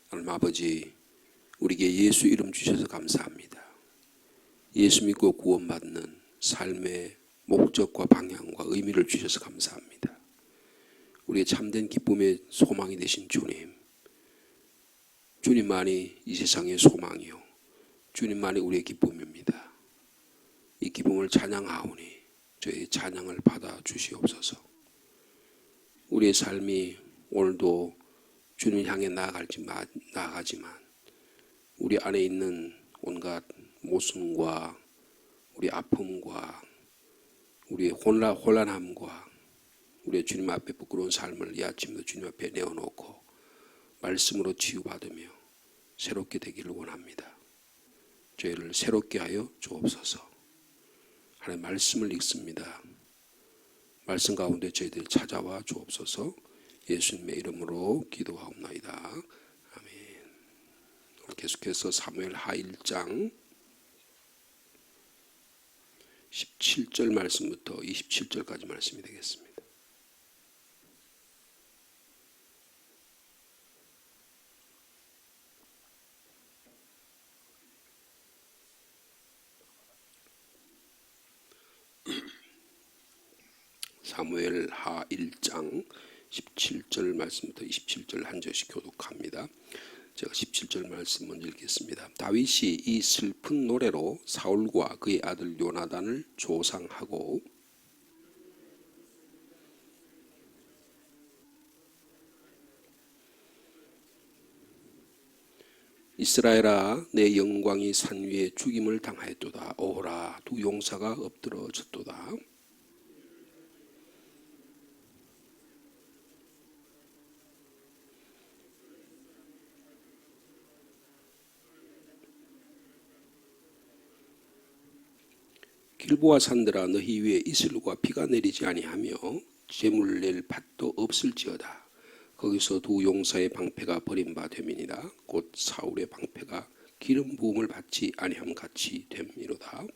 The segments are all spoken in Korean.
하나님 아버지, 우리에게 예수 이름 주셔서 감사합니다. 예수 믿고 구원받는 삶의 목적과 방향과 의미를 주셔서 감사합니다. 우리의 참된 기쁨의 소망이 되신 주님, 주님만이 이 세상의 소망이요 주님만이 우리의 기쁨입니다. 이 기쁨을 찬양하오니 저희 찬양을 받아 주시옵소서. 우리의 삶이 오늘도 주님을 향해 나아가지만 우리 안에 있는 온갖 모순과 우리 아픔과 우리의 혼란함과 우리의 주님 앞에 부끄러운 삶을 이 아침도 주님 앞에 내어놓고 말씀으로 치유받으며 새롭게 되기를 원합니다. 저희를 새롭게 하여 주옵소서. 하나님 말씀을 읽습니다. 말씀 가운데 저희들 찾아와 주옵소서. 예수님의 이름으로 기도하옵나이다. 아멘. 계속해서 사무엘하 1장 17절 말씀부터 27절까지 말씀이 되겠습니다. 사무엘하 1장 17절 말씀부터 27절 한 절씩 교독합니다. 제가 17절 말씀 먼저 읽겠습니다. 다윗이 이 슬픈 노래로 사울과 그의 아들 요나단을 조상하고 이스라엘아, 내 영광이 산 위에 죽임을 당하였도다. 오호라, 두 용사가 엎드러졌도다. 길보아 산들아, 너희 위에 이슬과 비가 내리지 아니하며 재물 낼 밭도 없을지어다. 거기서 두 용사의 방패가 버림받음이니라. 곧 사울의 방패가 기름 부음을 받지 아니함 같이 됨이로다.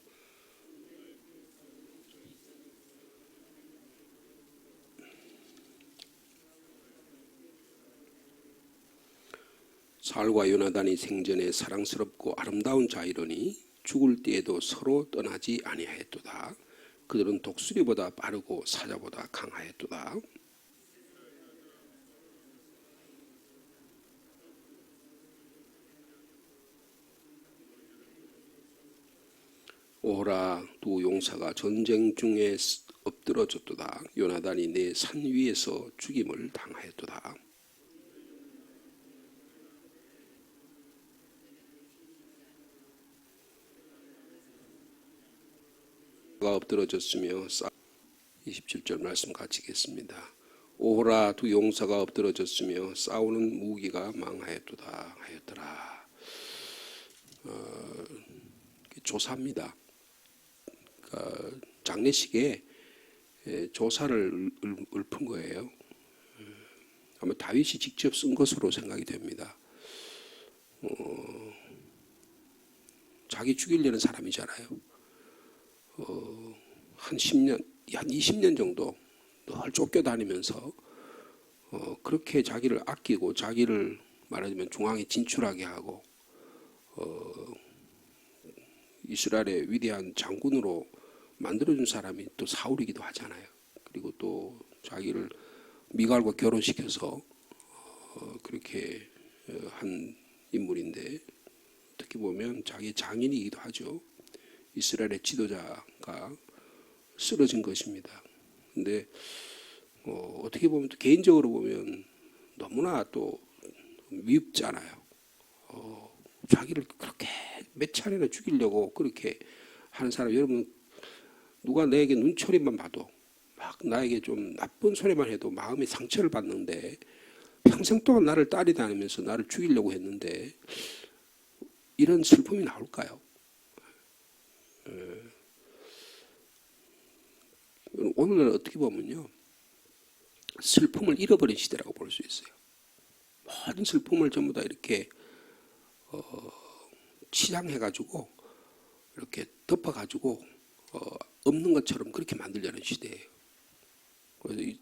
사울과 요나단이 생전에 사랑스럽고 아름다운 자이러니 죽을 때에도 서로 떠나지 아니하였도다. 그들은 독수리보다 빠르고 사자보다 강하였도다. 오호라, 두 용사가 전쟁 중에 엎드러졌도다. 요나단이 내 산 위에서 죽임을 당하였도다. 가 엎드러졌으며 27절 말씀 같이 읽겠습니다. 오호라, 두 용사가 엎드러졌으며 싸우는 무기가 망하였도다 하였더라. 조사입니다. 장례식에 조사를 읊은 거예요. 아마 다윗이 직접 쓴 것으로 생각이 됩니다. 자기 죽이려는 사람이잖아요. 한 10년, 한 20년 정도 늘 쫓겨다니면서 그렇게 자기를 아끼고 자기를 말하자면 중앙에 진출하게 하고 이스라엘의 위대한 장군으로 만들어준 사람이 또 사울이기도 하잖아요. 그리고 또 자기를 미갈과 결혼시켜서 그렇게 한 인물인데 어떻게 보면 자기의 장인이기도 하죠. 이스라엘의 지도자가 쓰러진 것입니다. 근데 어떻게 보면 또 개인적으로 보면 너무나 또 미흡잖아요. 자기를 그렇게 몇 차례나 죽이려고 그렇게 하는 사람, 여러분 누가 내게 눈초리만 봐도 막 나에게 좀 나쁜 소리만 해도 마음에 상처를 받는데 평생 동안 나를 따리 다니면서 나를 죽이려고 했는데 이런 슬픔이 나올까요? 오늘날 어떻게 보면요, 슬픔을 잃어버린 시대라고 볼 수 있어요. 모든 슬픔을 전부 다 이렇게 치장해가지고 이렇게 덮어가지고 없는 것처럼 그렇게 만들려는 시대예요. 그래서 이,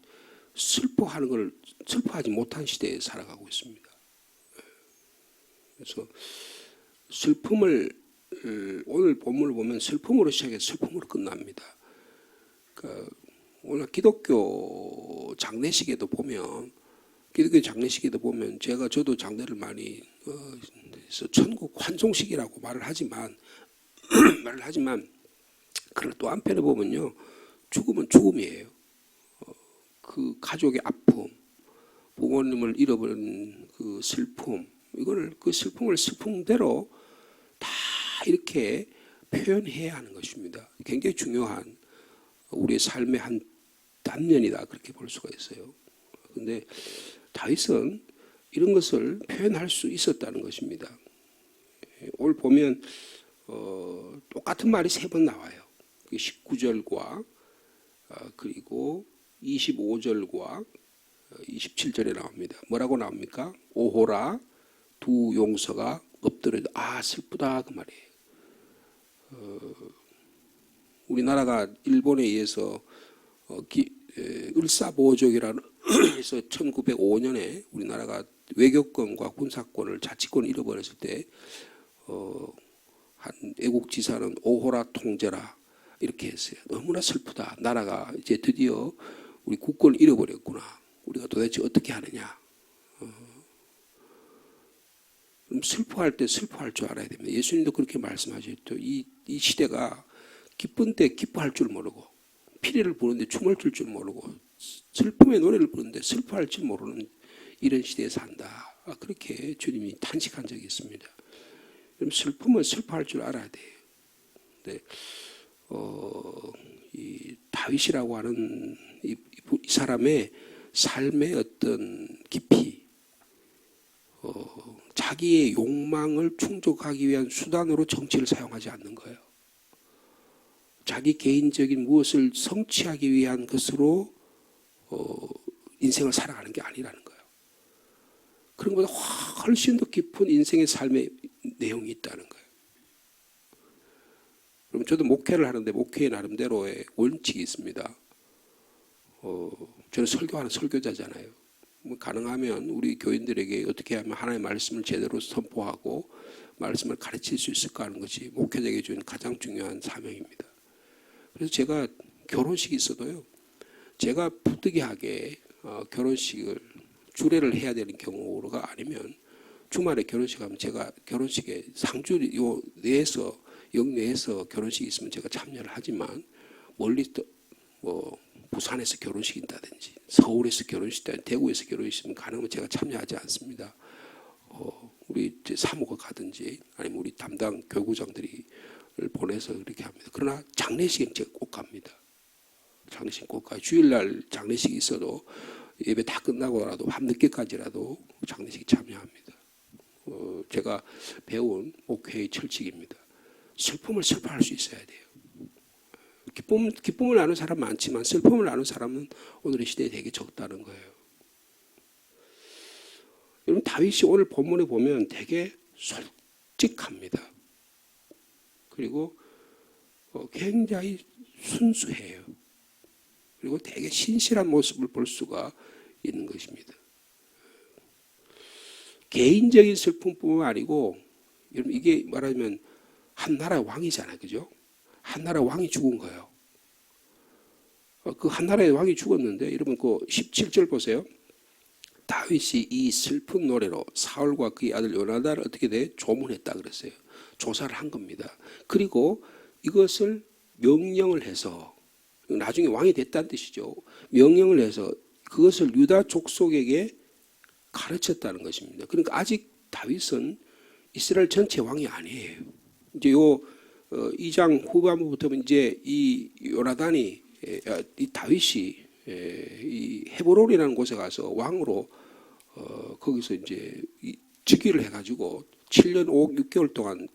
슬퍼하지 못한 시대에 살아가고 있습니다. 그래서 슬픔을 오늘 본문을 보면 슬픔으로 시작해서 슬픔으로 끝납니다. 그러니까 오늘 기독교 장례식에도 보면 저도 장례를 많이 해서 천국 환송식이라고 말을 하지만 그걸 또 한편에 보면요, 죽음은 죽음이에요. 그 가족의 아픔, 부모님을 잃어버린 그 슬픔, 그 슬픔을 슬픔대로 다 이렇게 표현해야 하는 것입니다. 굉장히 중요한 우리의 삶의 한 단면이다, 그렇게 볼 수가 있어요. 그런데 다윗은 이런 것을 표현할 수 있었다는 것입니다. 오늘 보면 똑같은 말이 3번 나와요. 19절과 그리고 25절과 27절에 나옵니다. 뭐라고 나옵니까? 오호라 두 용서가 엎드려, 슬프다, 그 말이에요. 우리나라가 일본에 의해서 을사보호족이라는 해서 1905년에 우리나라가 외교권과 군사권을 자치권을 잃어버렸을 때 한 애국지사는 오호라 통제라 이렇게 했어요. 너무나 슬프다. 나라가 이제 드디어 우리 국권을 잃어버렸구나. 우리가 도대체 어떻게 하느냐. 그럼 슬퍼할 때 슬퍼할 줄 알아야 됩니다. 예수님도 그렇게 말씀하셨죠. 이 시대가 기쁜 때 기뻐할 줄 모르고, 피리를 부는데 춤을 출 줄 모르고, 슬픔의 노래를 부르는데 슬퍼할 줄 모르는 이런 시대에 산다. 그렇게 주님이 탄식한 적이 있습니다. 그럼 슬픔은 슬퍼할 줄 알아야 돼요. 근데 이 다윗이라고 하는 이 사람의 삶의 어떤 깊이, 자기의 욕망을 충족하기 위한 수단으로 정치를 사용하지 않는 거예요. 자기 개인적인 무엇을 성취하기 위한 것으로 인생을 살아가는 게 아니라는 거예요. 그런 것보다 훨씬 더 깊은 인생의 삶의 내용이 있다는 거예요. 그럼 저도 목회를 하는데 목회의 나름대로의 원칙이 있습니다. 저는 설교하는 설교자잖아요. 가능하면 우리 교인들에게 어떻게 하면 하나님의 말씀을 제대로 선포하고 말씀을 가르칠 수 있을까 하는 것이 목회자에게 주는 가장 중요한 사명입니다. 그래서 제가 결혼식이 있어도요, 제가 부득이하게 결혼식을 주례를 해야 되는 경우가 아니면 주말에 결혼식하면 제가 결혼식에 상주 내에서 영내에서 결혼식이 있으면 제가 참여를 하지만, 멀리 부산에서 결혼식이 있다든지 서울에서 결혼식이 있다든지 대구에서 결혼식이 있으면 가능하면 제가 참여하지 않습니다. 우리 사모가 가든지 아니면 우리 담당 교구장들이 보내서 그렇게 합니다. 그러나 장례식은 제가 꼭 갑니다. 장례식 꼭 가요. 주일날 장례식이 있어도 예배 다 끝나고라도 밤늦게까지라도 장례식에 참여합니다. 제가 배운 목회의 철칙입니다. 슬픔을 슬퍼할 수 있어야 돼요. 기쁨을 아는 사람 많지만 슬픔을 아는 사람은 오늘의 시대에 되게 적다는 거예요. 여러분, 다윗이 오늘 본문에 보면 되게 솔직합니다. 그리고 굉장히 순수해요. 그리고 되게 신실한 모습을 볼 수가 있는 것입니다. 개인적인 슬픔뿐만 아니고, 여러분, 이게 말하면 한 나라의 왕이잖아요. 그죠? 한 나라의 왕이 죽은 거예요. 그 한 나라의 왕이 죽었는데, 여러분, 그 17절 보세요. 다윗이 이 슬픈 노래로 사울과 그의 아들 요나단을 어떻게 돼? 조문했다 그랬어요. 조사를 한 겁니다. 그리고 이것을 명령을 해서, 나중에 왕이 됐다는 뜻이죠. 명령을 해서 그것을 유다 족속에게 가르쳤다는 것입니다. 그러니까 아직 다윗은 이스라엘 전체 왕이 아니에요. 이제 요 2장 후반부부터 이제 이 요나단이, 이 다윗이 이 헤브론이라는 곳에 가서 왕으로 거기서 이제 즉위를 해가지고 7년 5억 6개월 동안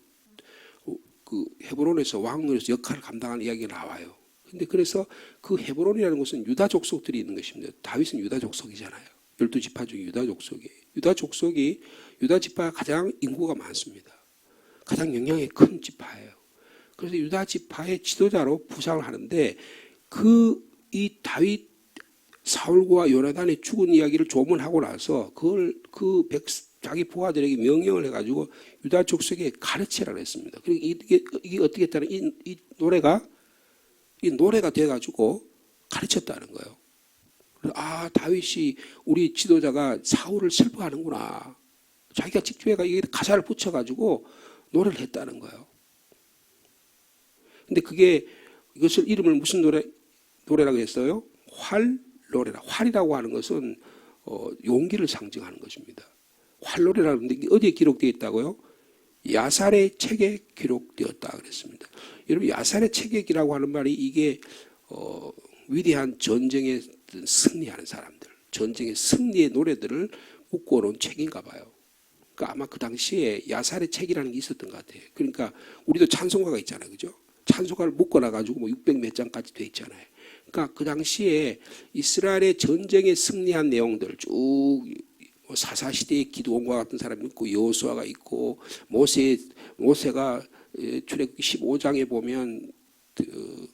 그 헤브론에서 왕으로서 역할을 감당하는 이야기가 나와요. 근데 그래서 그 헤브론이라는 곳은 유다 족속들이 있는 것입니다. 다윗은 유다 족속이잖아요. 12지파 중에 유다 족속이에요. 유다 지파가 가장 인구가 많습니다. 가장 영향이 큰 지파예요. 그래서 유다 지파의 지도자로 부상을 하는데, 이 다윗 사울과 요나단의 죽은 이야기를 조문하고 나서 그걸 그 자기 부하들에게 명령을 해가지고 유다 족속에 가르치라고 했습니다. 그리고 이게 어떻게 했다는 이 노래가 돼가지고 가르쳤다는 거예요. 아, 다윗이 우리 지도자가 사울을 슬퍼하는구나. 자기가 직접 이게 가사를 붙여가지고 노래를 했다는 거예요. 근데 이것을 이름을 무슨 노래라고 했어요? 활노래라. 활이라고 하는 것은 용기를 상징하는 것입니다. 활노래라는데 이게 어디에 기록되어 있다고요? 야살의 책에 기록되었다 그랬습니다. 여러분, 야살의 책이라고 하는 말이 이게 위대한 전쟁에 승리하는 사람들, 전쟁의 승리의 노래들을 묶어놓은 책인가 봐요. 그러니까 아마 그 당시에 야살의 책이라는 게 있었던 것 같아요. 그러니까 우리도 찬송가가 있잖아요, 그죠? 찬송가를 묶어놔가지고 뭐 600 몇 장까지 돼 있잖아요. 그러니까 그 당시에 이스라엘의 전쟁에 승리한 내용들 쭉 사사 시대의 기드온과 같은 사람이 있고 여호수아가 있고 모세가 출애굽기 15장에 보면 그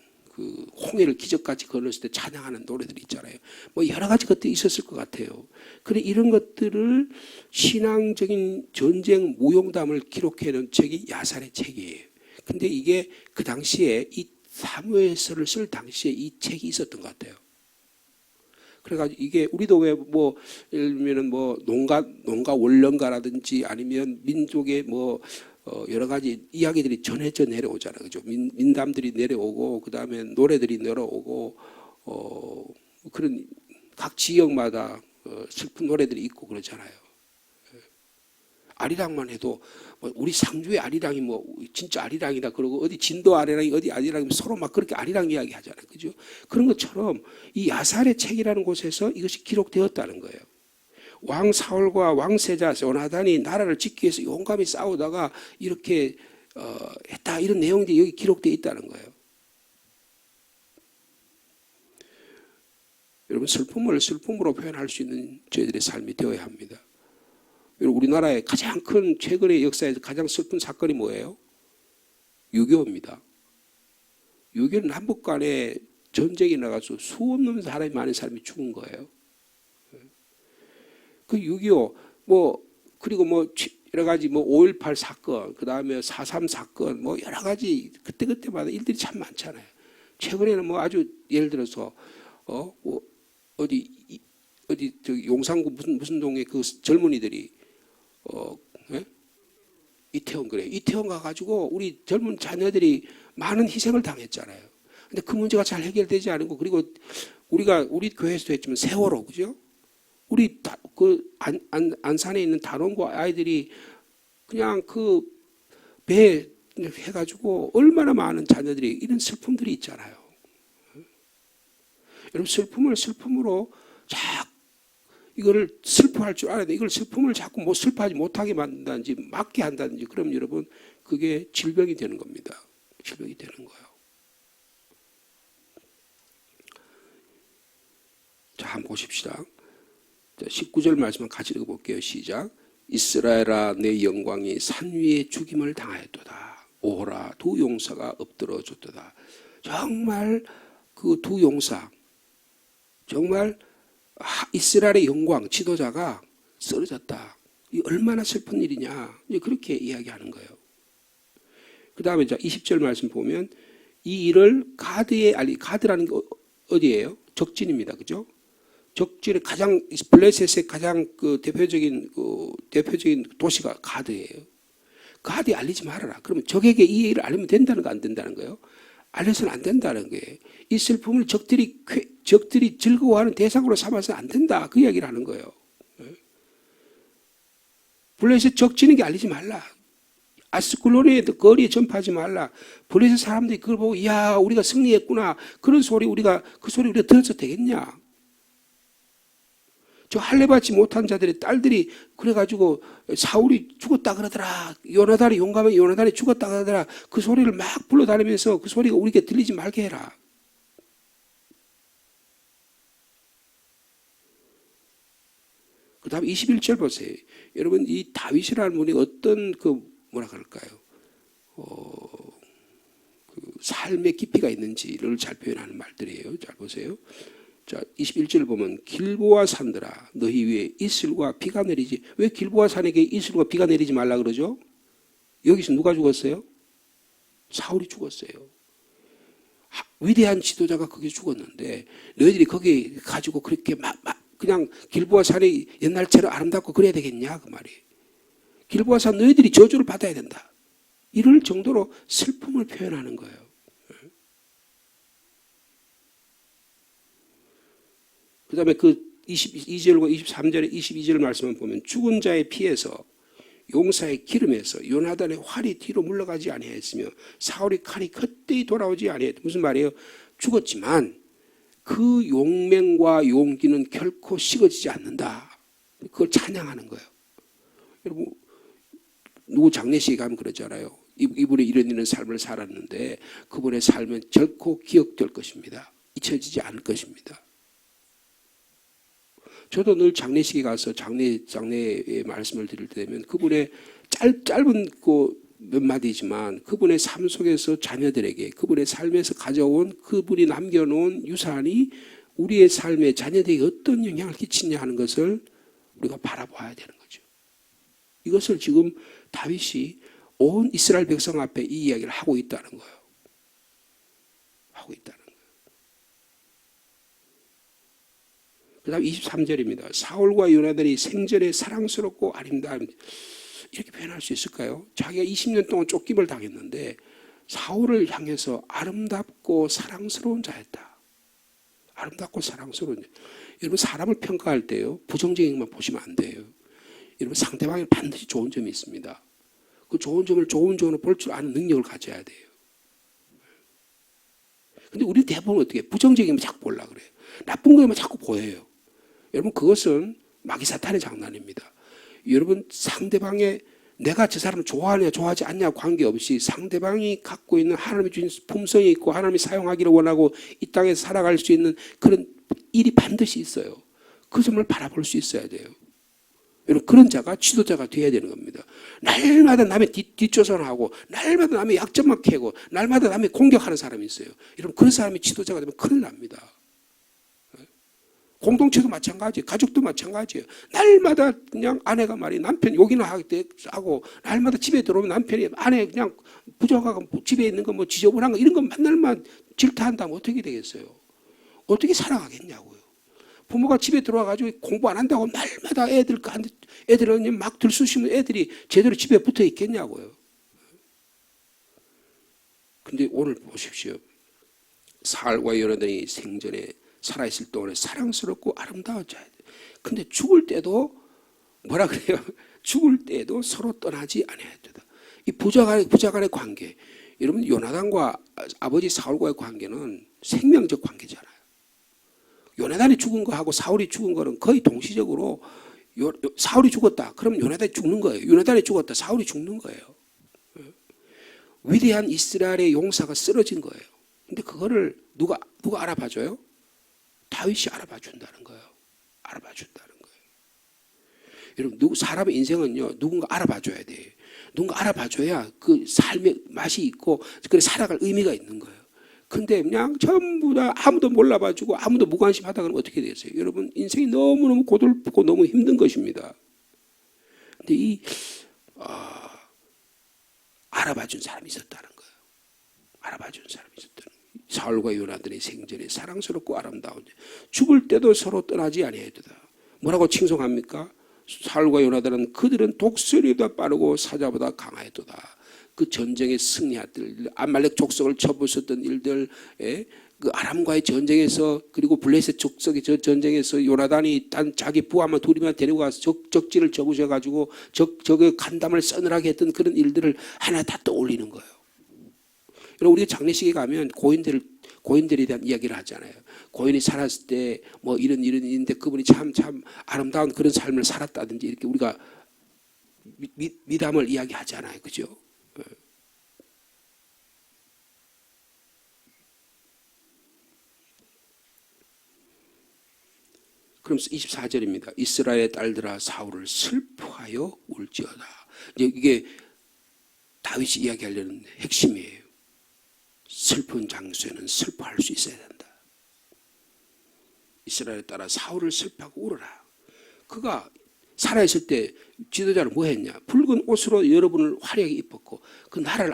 홍해를 기적같이 건넜을 때 찬양하는 노래들이 있잖아요. 뭐 여러 가지 것들이 있었을 것 같아요. 그래 이런 것들을 신앙적인 전쟁 무용담을 기록해놓은 책이 야살의 책이에요. 근데 이게 그 당시에 이 사무엘서를 쓸 당시에 이 책이 있었던 것 같아요. 그래가지고 이게 우리도 왜 뭐 예를 들면은 뭐 농가 원령가라든지 아니면 민족의 뭐 여러 가지 이야기들이 전해져 내려오잖아요, 그죠? 민담들이 내려오고 그 다음에 노래들이 내려오고 그런 각 지역마다 슬픈 노래들이 있고 그러잖아요. 아리랑만 해도 뭐 우리 상주의 아리랑이 뭐 진짜 아리랑이다 그러고 어디 진도 아리랑이 어디 아리랑이 서로 막 그렇게 아리랑 이야기 하잖아요, 그죠? 그런 것처럼 이 야살의 책이라는 곳에서 이것이 기록되었다는 거예요. 왕 사울과 왕 세자 요나단이 나라를 지키기 위해서 용감히 싸우다가 이렇게 했다, 이런 내용들이 여기 기록되어 있다는 거예요. 여러분, 슬픔을 슬픔으로 표현할 수 있는 저희들의 삶이 되어야 합니다. 여러분, 우리나라의 가장 큰 최근의 역사에서 가장 슬픈 사건이 뭐예요? 6.25입니다. 6.25는 한국 간에 전쟁이 나가서 수 없는 사람이 많은 사람이 죽은 거예요. 그 6.25 그리고 여러 가지 5.18 사건, 그 다음에 4.3 사건, 여러 가지 그때마다 일들이 참 많잖아요. 최근에는 아주 예를 들어서 어디 저기 용산구 무슨 동에 그 젊은이들이 예? 이태원 가가지고 우리 젊은 자녀들이 많은 희생을 당했잖아요. 근데 그 문제가 잘 해결되지 않고, 그리고 우리 교회에서도 했지만 세월호, 그죠? 우리 안산에 있는 단원고 아이들이 그냥 그 배 해가지고 얼마나 많은 자녀들이 이런 슬픔들이 있잖아요. 여러분, 슬픔을 슬픔으로 이거를 슬퍼할 줄 알아야 돼. 이걸 슬픔을 자꾸 슬퍼하지 못하게 만든다든지 막게 한다든지, 그럼 여러분 그게 질병이 되는 겁니다. 질병이 되는 거예요. 자, 한번 보십시다. 19절 말씀을 같이 읽어볼게요. 시작. 이스라엘아, 내 영광이 산 위에 죽임을 당하였도다. 오호라, 두 용사가 엎드러졌도다. 정말 그 두 용사, 정말 이스라엘의 영광 지도자가 쓰러졌다. 이 얼마나 슬픈 일이냐, 그렇게 이야기하는 거예요. 그 다음에 20절 말씀 보면 이 일을 가드라는 게 어디예요? 적진입니다, 그죠? 적진의 가장 블레셋의 가장 대표적인 도시가 가드예요. 가드에 알리지 말아라. 그러면 적에게 이 일을 알리면 된다는 거, 안 된다는 거예요? 알려서는 안 된다는 거예요. 이 슬픔을 적들이 즐거워하는 대상으로 삼아서는 안 된다, 그 이야기를 하는 거예요. 블레셋 적진에게 알리지 말라. 아스클론의 거리에 전파하지 말라. 블레셋 사람들이 그걸 보고 이야, 우리가 승리했구나, 그런 소리 우리가 들어서 되겠냐? 저 할례받지 못한 자들의 딸들이 그래가지고 사울이 죽었다 그러더라, 요나단이 용감한 요나단이 죽었다 그러더라, 그 소리를 막 불러다니면서 그 소리가 우리에게 들리지 말게 해라. 그 다음 21절 보세요. 여러분, 이 다윗이라는 분이 어떤 뭐라 그럴까요? 그 삶의 깊이가 있는지를 잘 표현하는 말들이에요. 잘 보세요. 자, 21절 보면 길보아 산들아 너희 위에 이슬과 비가 내리지. 왜 길보아 산에게 이슬과 비가 내리지 말라 그러죠? 여기서 누가 죽었어요? 사울이 죽었어요. 위대한 지도자가 거기 죽었는데 너희들이 거기 가지고 그렇게 그냥 길보아 산이 옛날처럼 아름답고 그래야 되겠냐 그 말이에요. 길보아 산 너희들이 저주를 받아야 된다. 이럴 정도로 슬픔을 표현하는 거예요. 그 다음에 그 22절과 23절에 22절 말씀을 보면 죽은 자의 피에서 용사의 기름에서 요나단의 활이 뒤로 물러가지 아니하였으며 사울의 칼이 헛되이 돌아오지 아니하였다. 무슨 말이에요? 죽었지만 그 용맹과 용기는 결코 식어지지 않는다. 그걸 찬양하는 거예요. 여러분 누구 장례식에 가면 그러잖아요. 이분이 이런 삶을 살았는데 그분의 삶은 결코 기억될 것입니다. 잊혀지지 않을 것입니다. 저도 늘 장례식에 가서 장례의 말씀을 드릴 때 되면 그분의 짧은 몇 마디지만 그분의 삶 속에서 자녀들에게 그분의 삶에서 가져온 그분이 남겨놓은 유산이 우리의 삶에 자녀들에게 어떤 영향을 끼치냐 하는 것을 우리가 바라봐야 되는 거죠. 이것을 지금 다윗이 온 이스라엘 백성 앞에 이 이야기를 하고 있다는 거예요. 하고 있다는 거예요. 그 다음 23절입니다. 사울과 요나단이 생전에 사랑스럽고 아름다운 이렇게 표현할 수 있을까요? 자기가 20년 동안 쫓김을 당했는데 사울을 향해서 아름답고 사랑스러운 자였다. 아름답고 사랑스러운 자. 여러분 사람을 평가할 때요 부정적인 것만 보시면 안 돼요. 여러분 상대방에 반드시 좋은 점이 있습니다. 그 좋은 점을 좋은 점으로 볼 줄 아는 능력을 가져야 돼요. 근데 우리 대부분 어떻게 부정적인 거 자꾸 보려고 그래요. 나쁜 것만 자꾸 보여요. 여러분 그것은 마귀 사탄의 장난입니다. 여러분 상대방의 내가 저 사람을 좋아하냐 좋아하지 않냐 관계없이 상대방이 갖고 있는 하나님이 주신 품성이 있고 하나님이 사용하기를 원하고 이 땅에서 살아갈 수 있는 그런 일이 반드시 있어요. 그 점을 바라볼 수 있어야 돼요. 여러분 그런 자가 지도자가 돼야 되는 겁니다. 날마다 남의 뒷조선하고 날마다 남의 약점만 캐고 날마다 남의 공격하는 사람이 있어요. 여러분 그런 사람이 지도자가 되면 큰일 납니다. 공동체도 마찬가지예요. 가족도 마찬가지예요. 날마다 그냥 아내가 말이 남편 욕이나 하고 날마다 집에 들어오면 남편이 아내 그냥 부족하고 집에 있는 거 뭐 지저분한 거 이런 거 맨날만 질타한다면 어떻게 되겠어요? 어떻게 살아가겠냐고요. 부모가 집에 들어와가지고 공부 안 한다고 날마다 애들은 막 들쑤시면 애들이 제대로 집에 붙어 있겠냐고요. 근데 오늘 보십시오. 사울과 요나단이 생전에 살아있을 동안에 사랑스럽고 아름다워져야 돼. 근데 죽을 때도 뭐라 그래요? 죽을 때도 서로 떠나지 아니해야 된다. 이 부자 간의 관계. 여러분 요나단과 아버지 사울과의 관계는 생명적 관계잖아요. 요나단이 죽은 거하고 사울이 죽은 거는 거의 동시적으로 사울이 죽었다. 그럼 요나단이 죽는 거예요. 요나단이 죽었다. 사울이 죽는 거예요. 위대한 이스라엘의 용사가 쓰러진 거예요. 근데 그거를 누가 알아봐줘요? 다윗이 알아봐 준다는 거예요. 알아봐 준다는 거예요. 여러분 사람의 인생은요 누군가 알아봐줘야 돼요. 누군가 알아봐줘야 그 삶의 맛이 있고 그래 살아갈 의미가 있는 거예요. 근데 그냥 전부 다 아무도 몰라봐주고 아무도 무관심하다 그러면 어떻게 되겠어요? 여러분 인생이 너무너무 고달프고 너무 힘든 것입니다. 근데 알아봐준 사람이 있었다는 거예요. 알아봐준 사람이 있었다는 거예요. 사울과 요나단의 생전에 사랑스럽고 아름다운 죽을 때도 서로 떠나지 아니하였도다. 뭐라고 칭송합니까? 사울과 요나단은 그들은 독수리보다 빠르고 사자보다 강하였도다. 그 전쟁에 승리했던 아말렉 족속을 쳐부쉈던 일들, 그 아람과의 전쟁에서 그리고 블레셋 족속의 전쟁에서 요나단이 자기 부하만 둘이만 데리고 가서 적지를 적으셔가지고 적의 간담을 서늘하게 했던 그런 일들을 하나 다 떠올리는 거예요. 여러분 우리가 장례식에 가면 고인들에 대한 이야기를 하잖아요. 고인이 살았을 때 뭐 이런 일인데 그분이 참 아름다운 그런 삶을 살았다든지 이렇게 우리가 미담을 이야기하잖아요. 그죠? 그럼 24절입니다. 이스라엘의 딸들아 사울을 슬퍼하여 울지어다. 이게 다윗이 이야기하려는 핵심이에요. 슬픈 장소에는 슬퍼할 수 있어야 된다. 이스라엘에 따라 사울을 슬퍼하고 울어라. 그가 살아있을 때 지도자는 뭐 했냐? 붉은 옷으로 여러분을 화려하게 입었고 그 나라를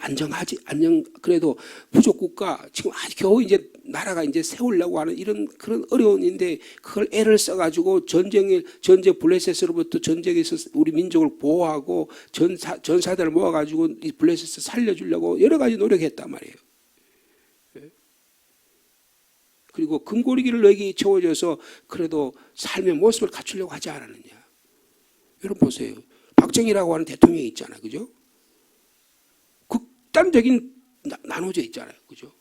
그래도 부족국가 지금 겨우 이제 나라가 이제 세우려고 하는 이런 그런 어려운인데 그걸 애를 써가지고 전쟁 블레셋으로부터 전쟁에서 우리 민족을 보호하고 전사들을 모아가지고 이 블레셋을 살려주려고 여러 가지 노력했단 말이에요. 그리고 금고리기를 너에게 채워줘서 그래도 삶의 모습을 갖추려고 하지 않았느냐. 여러분 보세요. 박정희라고 하는 대통령이 있잖아요. 그죠? 극단적인 나눠져 있잖아요. 그죠?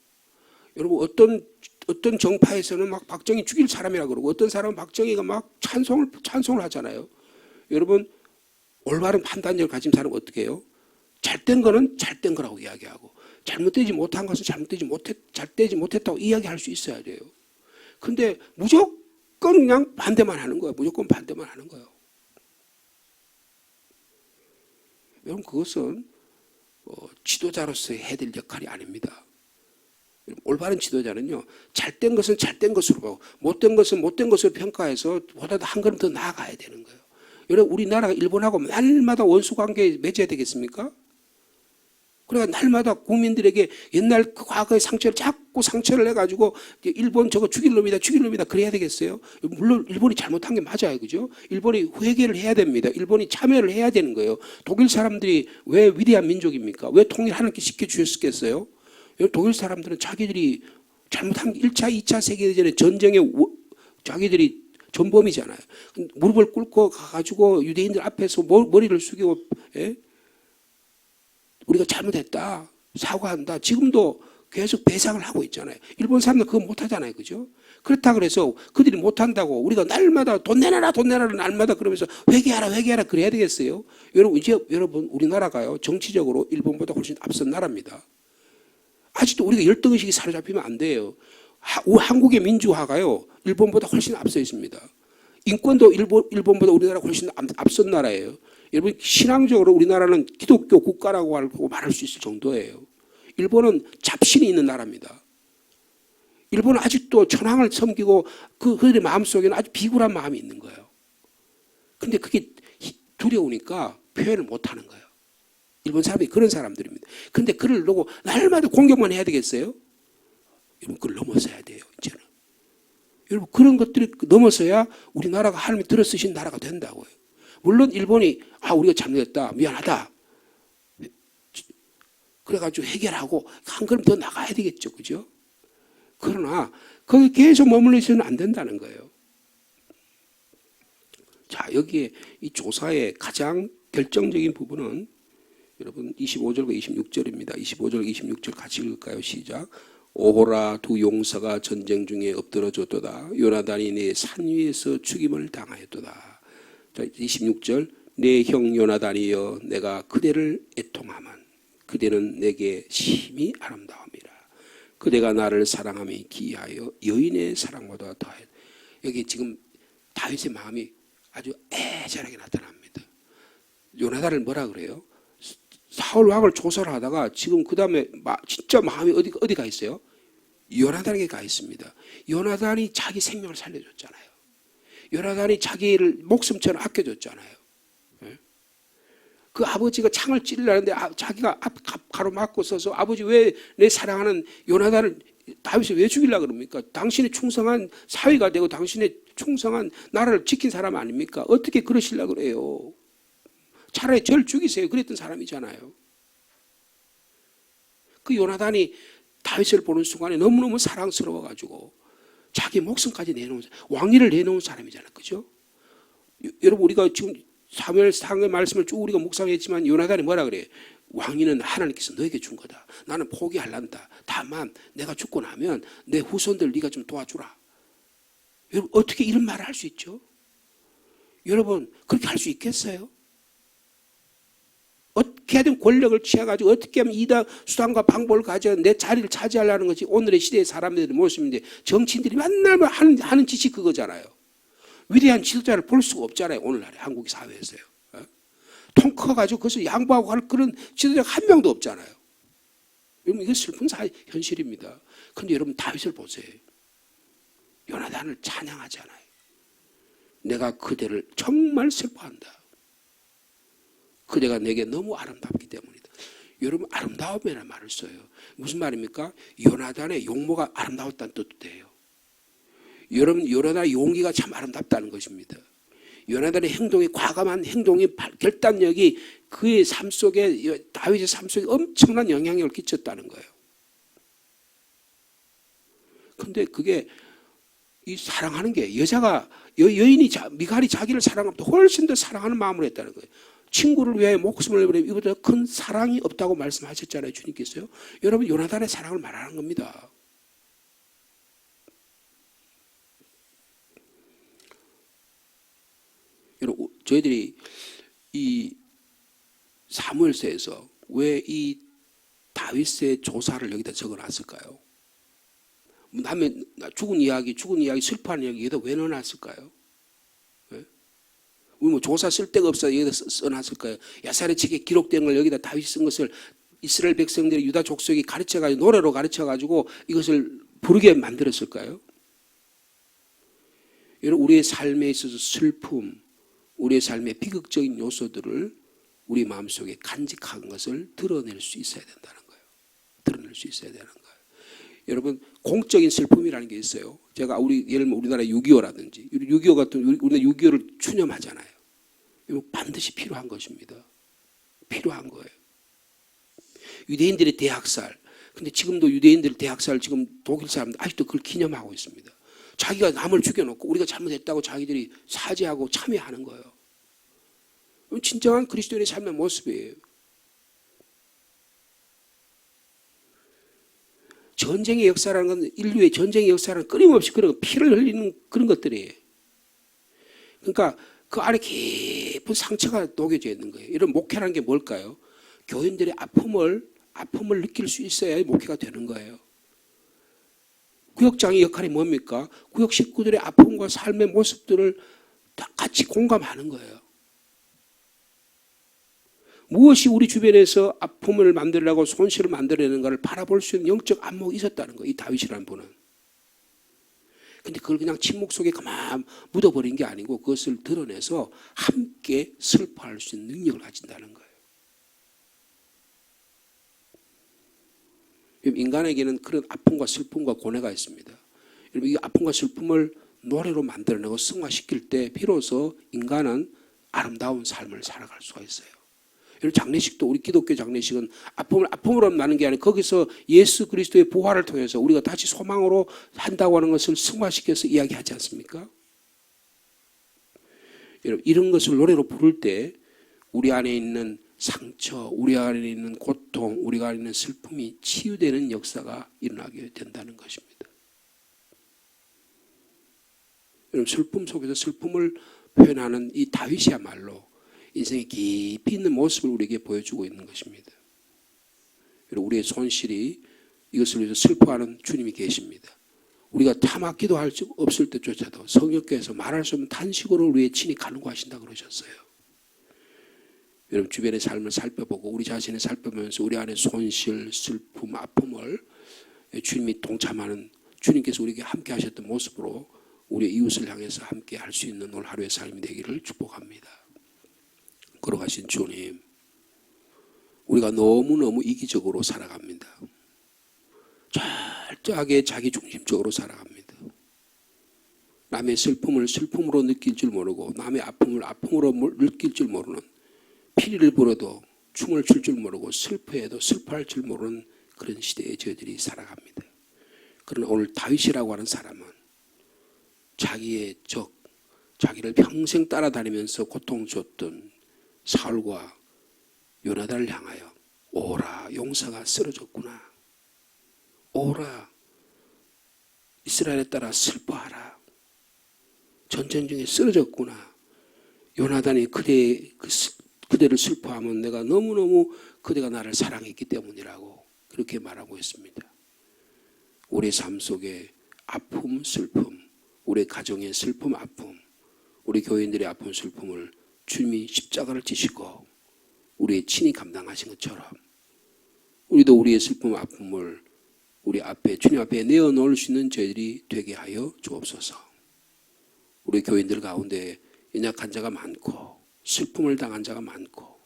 여러분 어떤 정파에서는 막 박정희 죽일 사람이라고 그러고 어떤 사람은 박정희가 막 찬송을 하잖아요. 여러분 올바른 판단력을 가진 사람은 어떻게 해요? 잘된 거는 잘된 거라고 이야기하고 잘못되지 못한 것은 잘되지 못했다고 이야기할 수 있어야 돼요. 근데 무조건 그냥 반대만 하는 거예요. 무조건 반대만 하는 거예요. 여러분 그것은 지도자로서 해야 될 역할이 아닙니다. 올바른 지도자는요. 잘된 것은 잘된 것으로 보고 못된 것은 못된 것으로 평가해서 보다 한 걸음 더 나아가야 되는 거예요. 여러분 우리나라가 일본하고 날마다 원수관계에 맺어야 되겠습니까? 그러니까 날마다 국민들에게 옛날 그 과거의 상처를 자꾸 상처를 해가지고 일본 저거 죽일 놈이다 그래야 되겠어요? 물론 일본이 잘못한 게 맞아요. 그죠? 일본이 회개를 해야 됩니다. 일본이 참여를 해야 되는 거예요. 독일 사람들이 왜 위대한 민족입니까? 왜 통일하는 게 쉽게 주셨겠어요? 독일 사람들은 자기들이 잘못한 1차, 2차 세계대전의 전쟁에 자기들이 전범이잖아요. 무릎을 꿇고 가가지고 유대인들 앞에서 머리를 숙이고 우리가 잘못했다. 사과한다. 지금도 계속 배상을 하고 있잖아요. 일본 사람들 그거 못하잖아요. 그죠? 그렇다 그래서 그들이 못한다고 우리가 날마다 돈 내놔라 날마다 그러면서 회개하라 그래야 되겠어요? 여러분 우리나라가요. 정치적으로 일본보다 훨씬 앞선 나라입니다. 아직도 우리가 열등의식이 사로잡히면 안 돼요. 한국의 민주화가요. 일본보다 훨씬 앞서 있습니다. 인권도 일본보다 우리나라가 훨씬 앞선 나라예요. 여러분 신앙적으로 우리나라는 기독교 국가라고 말할 수 있을 정도예요. 일본은 잡신이 있는 나라입니다. 일본은 아직도 천황을 섬기고 그들의 마음속에는 아주 비굴한 마음이 있는 거예요. 근데 그게 두려우니까 표현을 못하는 거예요. 일본 사람이 그런 사람들입니다. 근데 그를 놓고 날마다 공격만 해야 되겠어요? 여러분 그걸 넘어서야 돼요. 이제는. 여러분 그런 것들이 넘어서야 우리나라가 하나님이 들어쓰신 나라가 된다고요. 물론 일본이 우리가 잘못했다 미안하다 그래가지고 해결하고 한 걸음 더 나가야 되겠죠. 그죠? 그러나 거기 계속 머물러 있어서는 안 된다는 거예요. 자 여기에 이 조사의 가장 결정적인 부분은 여러분 25절과 26절입니다. 25절 26절 같이 읽을까요? 시작. 오호라 두 용사가 전쟁 중에 엎드러졌도다. 요나단이 내 산 위에서 죽임을 당하였도다. 자, 26절 내 형 요나단이여 내가 그대를 애통하면 그대는 내게 심히 아름다움이라. 그대가 나를 사랑함이 기이하여 여인의 사랑보다 더해. 여기 지금 다윗의 마음이 아주 애절하게 나타납니다. 요나단을 뭐라 그래요? 사울 왕을 조사를 하다가 지금 그 다음에 진짜 마음이 어디 가 있어요? 요나단에게 가 있습니다. 요나단이 자기 생명을 살려줬잖아요. 요나단이 자기를 목숨처럼 아껴줬잖아요. 그 아버지가 창을 찌르려는데 자기가 가로막고 서서 아버지 왜 내 사랑하는 요나단을 다윗을 왜 죽이려고 그럽니까? 당신의 충성한 사위가 되고 당신의 충성한 나라를 지킨 사람 아닙니까? 어떻게 그러시려고 그래요? 차라리 저를 죽이세요. 그랬던 사람이잖아요. 그 요나단이 다윗을 보는 순간에 너무너무 사랑스러워가지고 자기 목숨까지 내놓은 왕위를 내놓은 사람이잖아요. 그죠? 여러분 우리가 지금 사무엘상의 말씀을 쭉 우리가 묵상했지만 요나단이 뭐라 그래요? 왕위는 하나님께서 너에게 준 거다. 나는 포기할란다. 다만 내가 죽고 나면 내 후손들 네가 좀 도와주라. 여러분 어떻게 이런 말을 할 수 있죠? 여러분 그렇게 할 수 있겠어요? 어떻게 하든 권력을 취해가지고 어떻게 하면 이다 수단과 방법을 가져 내 자리를 차지하려는 것이 오늘의 시대의 사람들의 모습인데 정치인들이 맨날 하는 짓이 그거잖아요. 위대한 지도자를 볼 수가 없잖아요. 오늘날의 한국 사회에서요. 통 커가지고 그것을 양보하고 할 그런 지도자가 한 명도 없잖아요. 여러분 이거 슬픈 현실입니다. 그런데 여러분 다윗을 보세요. 요나단을 찬양하잖아요. 내가 그대를 정말 슬퍼한다. 그대가 내게 너무 아름답기 때문이다. 여러분, 아름다움이라는 말을 써요. 무슨 말입니까? 요나단의 용모가 아름다웠다는 뜻도 돼요. 여러분, 요나단의 용기가 참 아름답다는 것입니다. 요나단의 행동이, 과감한 행동이, 결단력이 그의 삶 속에, 다윗의 삶 속에 엄청난 영향력을 끼쳤다는 거예요. 근데 그게 이 사랑하는 게 여자가, 여인이, 미갈이 자기를 사랑하면 훨씬 더 사랑하는 마음으로 했다는 거예요. 친구를 위해 목숨을 내버리면 이보다 큰 사랑이 없다고 말씀하셨잖아요, 주님께서요. 여러분, 요나단의 사랑을 말하는 겁니다. 여러분, 저희들이 이 사무엘서에서 왜 이 다윗의 조사를 여기다 적어놨을까요? 남의 죽은 이야기, 슬퍼하는 이야기 여기다 왜 넣어놨을까요? 네? 우리 뭐 조사 쓸 데가 없어 여기다 써놨을까요? 야살의 책에 기록된 걸 여기다 다윗이 쓴 것을 이스라엘 백성들이, 유다 족속이 가르쳐가지고, 노래로 가르쳐가지고 이것을 부르게 만들었을까요? 여러분, 우리의 삶에 있어서 슬픔, 우리의 삶의 비극적인 요소들을 우리 마음속에 간직한 것을 드러낼 수 있어야 된다는 거예요. 드러낼 수 있어야 되는 거예요. 여러분, 공적인 슬픔이라는 게 있어요. 제가 예를 들면 우리나라 6.25라든지 6.25 같은, 우리나라 6.25를 추념하잖아요. 이거 반드시 필요한 것입니다. 필요한 거예요. 유대인들의 대학살. 근데 지금도 유대인들 대학살, 지금 독일 사람들 아직도 그걸 기념하고 있습니다. 자기가 남을 죽여놓고 우리가 잘못했다고 자기들이 사죄하고 참여하는 거예요. 진정한 그리스도인의 삶의 모습이에요. 전쟁의 역사라는 건, 인류의 전쟁의 역사는 끊임없이 그런 피를 흘리는 그런 것들이에요. 그러니까 그 안에 깊은 상처가 녹여져 있는 거예요. 이런 목회라는 게 뭘까요? 교인들의 아픔을 느낄 수 있어야 목회가 되는 거예요. 구역장의 역할이 뭡니까? 구역 식구들의 아픔과 삶의 모습들을 다 같이 공감하는 거예요. 무엇이 우리 주변에서 아픔을 만들려고 손실을 만들어내는가를 바라볼 수 있는 영적 안목이 있었다는 거예요. 이 다윗이라는 분은. 근데 그걸 그냥 침묵 속에 가만 묻어버린 게 아니고 그것을 드러내서 함께 슬퍼할 수 있는 능력을 가진다는 거예요. 인간에게는 그런 아픔과 슬픔과 고뇌가 있습니다. 여러분, 이 아픔과 슬픔을 노래로 만들어내고 승화시킬 때 비로소 인간은 아름다운 삶을 살아갈 수가 있어요. 여러분, 장례식도, 우리 기독교 장례식은 아픔으로 나는 게 아니라 거기서 예수 그리스도의 부활을 통해서 우리가 다시 소망으로 한다고 하는 것을 승화시켜서 이야기하지 않습니까? 여러분, 이런 것을 노래로 부를 때 우리 안에 있는 상처, 우리 안에 있는 고통, 우리 안에 있는 슬픔이 치유되는 역사가 일어나게 된다는 것입니다. 여러분, 슬픔 속에서 슬픔을 표현하는 이 다윗이야말로 인생의 깊이 있는 모습을 우리에게 보여주고 있는 것입니다. 여러분, 우리의 손실이, 이것을 위해서 슬퍼하는 주님이 계십니다. 우리가 타막 기도할 수 없을 때조차도 성령께서 말할 수 없는 탄식으로 우리의 친히 간구하신다고 그러셨어요. 여러분, 주변의 삶을 살펴보고 우리 자신을 살펴보면서 우리 안에 손실, 슬픔, 아픔을 주님이 동참하는, 주님께서 우리에게 함께 하셨던 모습으로 우리의 이웃을 향해서 함께 할 수 있는 오늘 하루의 삶이 되기를 축복합니다. 걸어가신 주님, 우리가 너무너무 이기적으로 살아갑니다. 철저하게 자기중심적으로 살아갑니다. 남의 슬픔을 슬픔으로 느낄 줄 모르고 남의 아픔을 아픔으로 느낄 줄 모르는, 피리를 불어도 춤을 출 줄 모르고 슬퍼해도 슬퍼할 줄 모르는 그런 시대에 저희들이 살아갑니다. 그러나 오늘 다윗이라고 하는 사람은 자기의 적, 자기를 평생 따라다니면서 고통 줬던 사울과 요나단을 향하여 오라, 용사가 쓰러졌구나. 오라, 이스라엘에 따라 슬퍼하라. 전쟁 중에 쓰러졌구나. 요나단이 그대를 슬퍼하면 내가 너무너무 그대가 나를 사랑했기 때문이라고 그렇게 말하고 있습니다. 우리의 삶 속에 아픔, 슬픔, 우리 가정의 슬픔, 아픔, 우리 교인들의 아픔, 슬픔을 주님이 십자가를 지시고 우리의 친히 감당하신 것처럼 우리도 우리의 슬픔, 아픔을 우리 앞에 주님 앞에 내어놓을 수 있는 저희들이 되게 하여 주옵소서. 우리 교인들 가운데 연약한 자가 많고 슬픔을 당한 자가 많고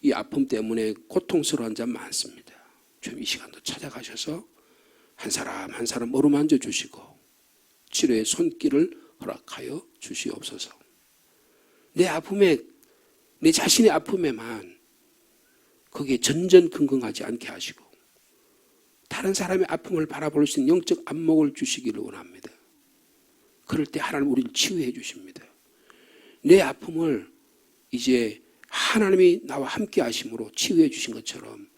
이 아픔 때문에 고통스러운 자 많습니다. 주님 이 시간도 찾아가셔서 한 사람 한 사람 어루만져 주시고 치료의 손길을 허락하여 주시옵소서. 내 아픔에 내 자신의 아픔에만 거기에 전전긍긍하지 않게 하시고 다른 사람의 아픔을 바라볼 수 있는 영적 안목을 주시기를 원합니다. 그럴 때 하나님 우리를 치유해 주십니다. 내 아픔을 이제 하나님이 나와 함께 하심으로 치유해 주신 것처럼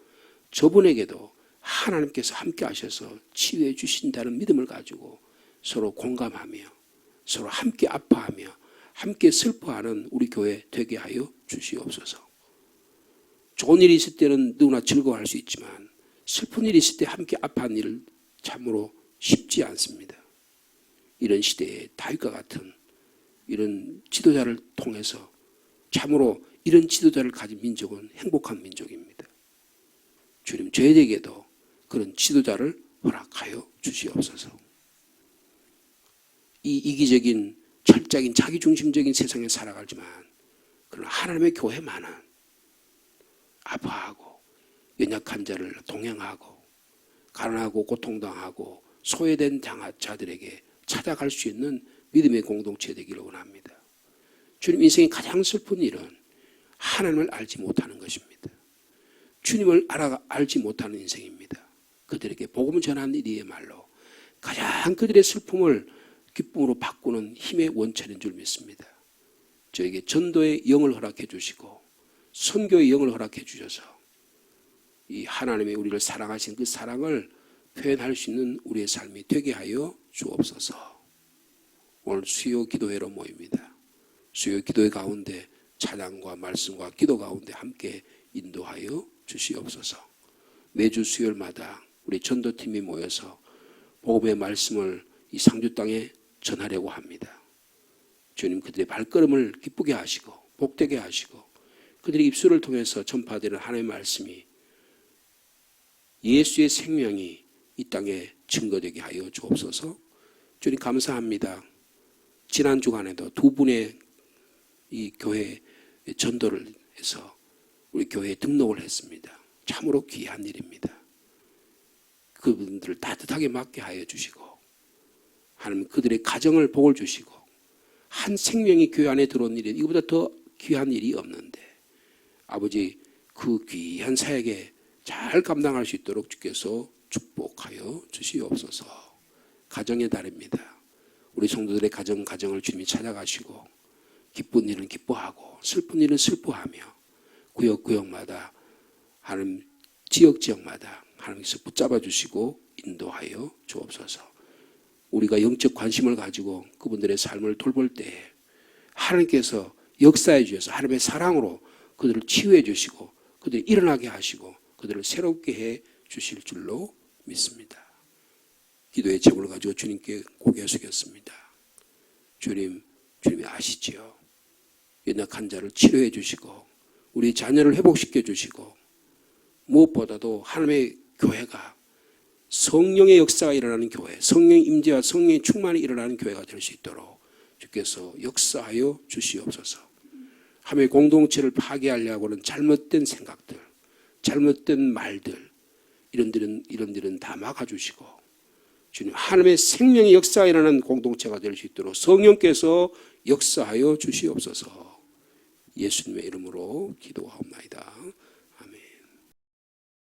저분에게도 하나님께서 함께 하셔서 치유해 주신다는 믿음을 가지고 서로 공감하며 서로 함께 아파하며 함께 슬퍼하는 우리 교회 되게 하여 주시옵소서. 좋은 일이 있을 때는 누구나 즐거워할 수 있지만 슬픈 일이 있을 때 함께 아파하는 일을 참으로 쉽지 않습니다. 이런 시대에 다윗과 같은 이런 지도자를 통해서 참으로 이런 지도자를 가진 민족은 행복한 민족입니다. 주님 저희에게도 그런 지도자를 허락하여 주시옵소서. 이 이기적인 철작인 자기중심적인 세상에 살아가지만 그러나 하나님의 교회만은 아파하고 연약한 자를 동행하고 가난하고 고통당하고 소외된 자들에게 찾아갈 수 있는 믿음의 공동체 되기를 원합니다. 주님 인생의 가장 슬픈 일은 하나님을 알지 못하는 것입니다. 주님을 알지 못하는 인생입니다. 그들에게 복음을 전하는 일이야말로 가장 그들의 슬픔을 기쁨으로 바꾸는 힘의 원천인 줄 믿습니다. 저에게 전도의 영을 허락해 주시고 선교의 영을 허락해 주셔서 이 하나님의 우리를 사랑하신 그 사랑을 표현할 수 있는 우리의 삶이 되게 하여 주옵소서. 오늘 수요 기도회로 모입니다. 수요 기도회 가운데 찬양과 말씀과 기도 가운데 함께 인도하여 주시옵소서. 매주 수요일마다 우리 전도팀이 모여서 복음의 말씀을 이 상주 땅에 전하려고 합니다. 주님 그들의 발걸음을 기쁘게 하시고 복되게 하시고 그들의 입술을 통해서 전파되는 하나님의 말씀이 예수의 생명이 이 땅에 증거되게 하여 주옵소서. 주님 감사합니다. 지난 주간에도 두 분의 이 교회 전도를 해서 우리 교회에 등록을 했습니다. 참으로 귀한 일입니다. 그분들을 따뜻하게 맡게 하여 주시고 하나님 그들의 가정을 복을 주시고 한 생명이 교회 안에 들어온 일이 이거보다 더 귀한 일이 없는데 아버지 그 귀한 사역에 잘 감당할 수 있도록 주께서 축복하여 주시옵소서. 가정의 달입니다. 우리 성도들의 가정을 주님이 찾아가시고 기쁜 일은 기뻐하고 슬픈 일은 슬퍼하며 구역마다 하나님 지역마다 하나님께서 붙잡아 주시고 인도하여 주옵소서. 우리가 영적 관심을 가지고 그분들의 삶을 돌볼 때 하나님께서 역사해 주셔서 하나님의 사랑으로 그들을 치유해 주시고 그들이 일어나게 하시고 그들을 새롭게 해 주실 줄로 믿습니다. 기도의 제목을 가지고 주님께 고개 숙였습니다. 주님이 아시지요. 연약한 자를 치료해 주시고 우리 자녀를 회복시켜 주시고 무엇보다도 하나님의 교회가 성령의 역사가 일어나는 교회, 성령의 임재와 성령의 충만이 일어나는 교회가 될 수 있도록 주께서 역사하여 주시옵소서. 하나님의 공동체를 파괴하려고 하는 잘못된 생각들, 잘못된 말들 이런 일은 다 막아주시고 주님 하나님의 생명의 역사가 일어나는 공동체가 될 수 있도록 성령께서 역사하여 주시옵소서. 예수님의 이름으로 기도하옵나이다.